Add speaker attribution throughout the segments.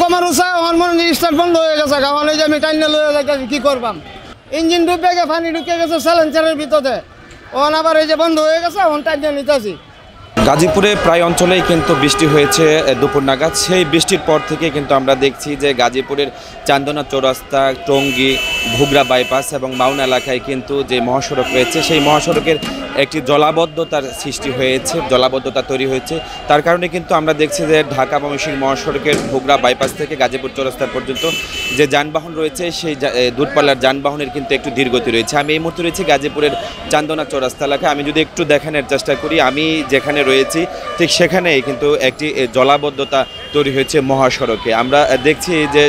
Speaker 1: কমার উৎসাহ আমার মনে স্টার্ট বন্ধ হয়ে গেছে। এখন এই যে আমি টাইনে লয়ে যাইতেছি, কি করবাম? ইঞ্জিন ডুবে গেছে, পানি ঢুকে গেছে স্যালেন্সারের ভিতরে। ওখানে আবার এই যে বন্ধ হয়ে গেছে, এখন টাইনে নিতেছি।
Speaker 2: গাজীপুরে প্রায় অঞ্চলেই কিন্তু বৃষ্টি হয়েছে দুপুর নাগাদ। সেই বৃষ্টির পর থেকে কিন্তু আমরা দেখছি যে গাজীপুরের চান্দনা চৌরাস্তা, টঙ্গী, ভুগরা বাইপাস এবং মাউনা এলাকায় কিন্তু যে মহাসড়ক রয়েছে সেই মহাসড়কের একটি জলাবদ্ধতার সৃষ্টি হয়েছে, জলাবদ্ধতা তৈরি হয়েছে। তার কারণে কিন্তু আমরা দেখছি যে ঢাকা ময়মনসিংহ মহাসড়কের ভুগরা বাইপাস থেকে গাজীপুর চৌরাস্তা পর্যন্ত যে যানবাহন রয়েছে সেই দূরপাল্লার যানবাহনের কিন্তু একটু ধীরগতি রয়েছে। আমি এই মুহূর্তে রয়েছি গাজীপুরের চান্দনা চৌরাস্তা এলাকায়। আমি যদি একটু দেখানোর চেষ্টা করি, আমি যেখানে রয়েছি ঠিক সেখানেই কিন্তু একটি জলাবদ্ধতা তৈরি হয়েছে মহাসড়কে। আমরা দেখছি যে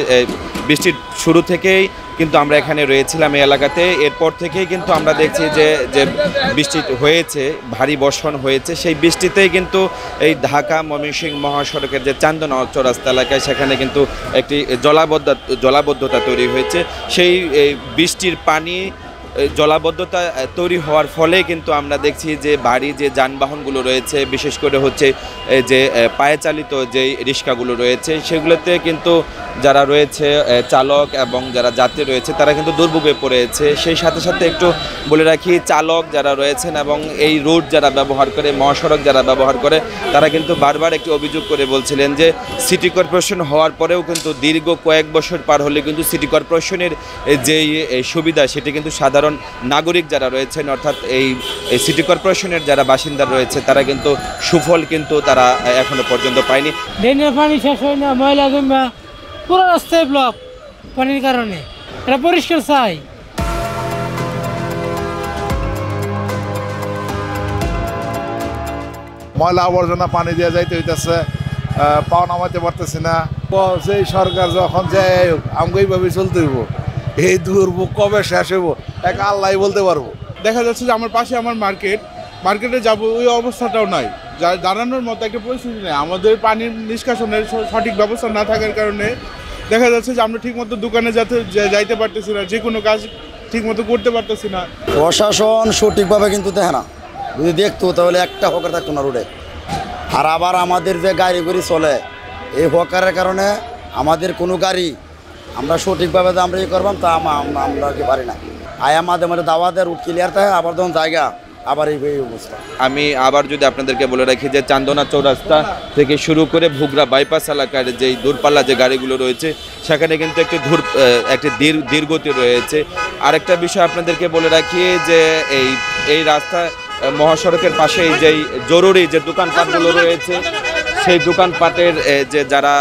Speaker 2: বৃষ্টির শুরু থেকেই কিন্তু আমরা এখানে রয়েছিলাম এই এলাকাতে। এরপর থেকেই কিন্তু আমরা দেখছি যে বৃষ্টি হয়েছে, ভারী বর্ষণ হয়েছে। সেই বৃষ্টিতেই কিন্তু এই ঢাকা ময়মনসিংহ মহাসড়কের যে চান্দনা চৌরাস্তা এলাকায় সেখানে কিন্তু একটি জলাবদ্ধতা তৈরি হয়েছে। সেই বৃষ্টির পানি জলাবদ্ধতা তৈরি হওয়ার ফলে কিন্তু আমরা দেখছি যে ভারী যে যানবাহনগুলো রয়েছে, বিশেষ করে হচ্ছে যে পায়ে চালিত যে রিক্সাগুলো রয়েছে সেগুলোতে কিন্তু যারা রয়েছে চালক এবং যারা যাত্রী রয়েছে তারা কিন্তু দুর্ভোগে পড়েছে। সেই সাথে সাথে একটু বলে রাখি, চালক যারা রয়েছেন এবং এই রুট যারা ব্যবহার করে, মহাসড়ক যারা ব্যবহার করে, তারা কিন্তু বারবার একটি অভিযোগ করে বলছিলেন যে সিটি কর্পোরেশন হওয়ার পরেও কিন্তু দীর্ঘ কয়েক বছর পার হলে কিন্তু সিটি কর্পোরেশনের যেই সুবিধা সেটি কিন্তু সাধারণ নাগরিক যারা রয়েছেন, অর্থাৎ এই সিটি কর্পোরেশনের যারা বাসিন্দা রয়েছে তারা কিন্তু সুফল কিন্তু তারা এখনো পর্যন্ত পায়নি।
Speaker 3: ড্রেনের পানি শেষ হয় না, ময়লা জমা পুরো রাস্তায় ব্লক পানির কারণে। এটা পরিষ্কার চাই।
Speaker 4: ময়লা আবর্জনা পানি দিয়ে যাইতে হইতেছে, পাও নামাইতে পারতেছি না। সেই সরকার যখন যায় আমাকে এইভাবে চলতে হইব। এই দুর্ভোগ কবে শেষ হইব এক আল্লাহ বলতে পারবো।
Speaker 5: দেখা যাচ্ছে যে আমার পাশে আমার মার্কেটে যাবো, ওই অবস্থাটাও নাই, দাঁড়ানোর মতো একটা পরিস্থিতি নেই। আমাদের পানির নিষ্কাশনের সঠিক ব্যবস্থা না থাকার কারণে দেখা যাচ্ছে যে আমরা ঠিকমতো দোকানে যাইতে পারতেছি না, যে কোনো কাজ ঠিকমতো করতে পারতেছি না।
Speaker 6: প্রশাসন সঠিকভাবে কিন্তু দেখে না। যদি দেখতো তাহলে একটা হকার থাকতো না রোডে। আর আবার আমাদের যে গাড়ি চলে, এই হকারের কারণে আমাদের কোনো গাড়ি আমরা সঠিকভাবে আমরা ইয়ে করবাম তা আমরা কি পারি না। আমাদের মধ্যে দাওয়াতের রুট ক্লিয়ার থাকে, আবার তখন জায়গা আবার এই অবস্থা।
Speaker 2: আমি আবার যদি আপনাদেরকে বলে রাখি যে চান্দনা চৌরাস্তা থেকে শুরু করে ভুগরা বাইপাস এলাকার যেই দূরপাল্লা যে গাড়িগুলো রয়েছে সেখানে কিন্তু একটি দীর্ঘতি রয়েছে। আরেকটা বিষয় আপনাদেরকে বলে রাখি যে এই রাস্তা মহাসড়কের পাশে যেই জরুরি যে দোকানপাটগুলো রয়েছে সেই দোকানপাটের যে যারা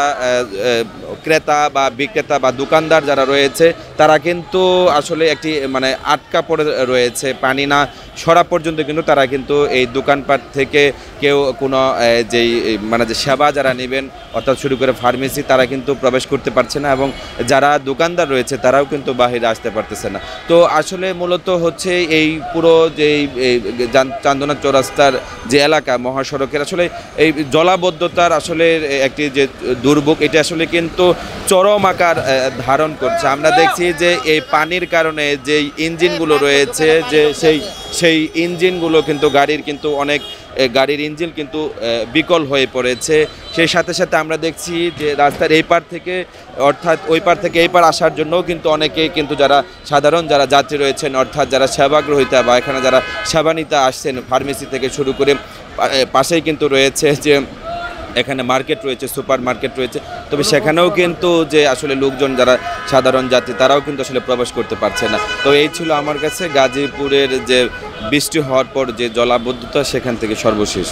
Speaker 2: ক্রেতা বা বিক্রেতা বা দোকানদার যারা রয়েছে তারা কিন্তু আসলে একটি মানে আটকা পড়ে রয়েছে। পানি না সরা পর্যন্ত কিন্তু তারা কিন্তু এই দোকানপাট থেকে কেউ কোনো যেই মানে যে সেবা যারা নেবেন অর্থাৎ শুরু করে ফার্মেসি তারা কিন্তু প্রবেশ করতে পারছে না, এবং যারা দোকানদার রয়েছে তারাও কিন্তু বাহিরে আসতে পারতেছে না। তো আসলে মূলত হচ্ছে এই পুরো যে চান্দনা চৌরাস্তার যে এলাকা মহাসড়কের আসলে এই জলাবদ্ধতার আসলে একটি যে দুর্ভোগ এটা আসলে কিন্তু চরম আকার ধারণ করছে। আমরা দেখছি যে এই পানির কারণে যে ইঞ্জিনগুলো রয়েছে যে সেই ইঞ্জিনগুলো কিন্তু গাড়ির ইঞ্জিন কিন্তু বিকল হয়ে পড়েছে। সেই সাথে সাথে আমরা দেখছি যে রাস্তার এই পার থেকে অর্থাৎ ওই পার থেকে এই পার আসার জন্য কিন্তু অনেকেই কিন্তু যারা সাধারণ যারা যাত্রী রয়েছেন অর্থাৎ যারা সেবাগ্রহীতা বা এখানে যারা সেবা নিতে আসছেন ফার্মেসি থেকে শুরু করে পাশেই কিন্তু রয়েছে যে এখানে মার্কেট রয়েছে, সুপার মার্কেট রয়েছে, তবে সেখানেও কিন্তু যে আসলে লোকজন যারা সাধারণ যাত্রী তারাও কিন্তু আসলে প্রবেশ করতে পারছে না। তো এই ছিল আমার কাছে গাজীপুরের যে বৃষ্টি হওয়ার পর যে জলাবদ্ধতা সেখান থেকে সর্বশেষ।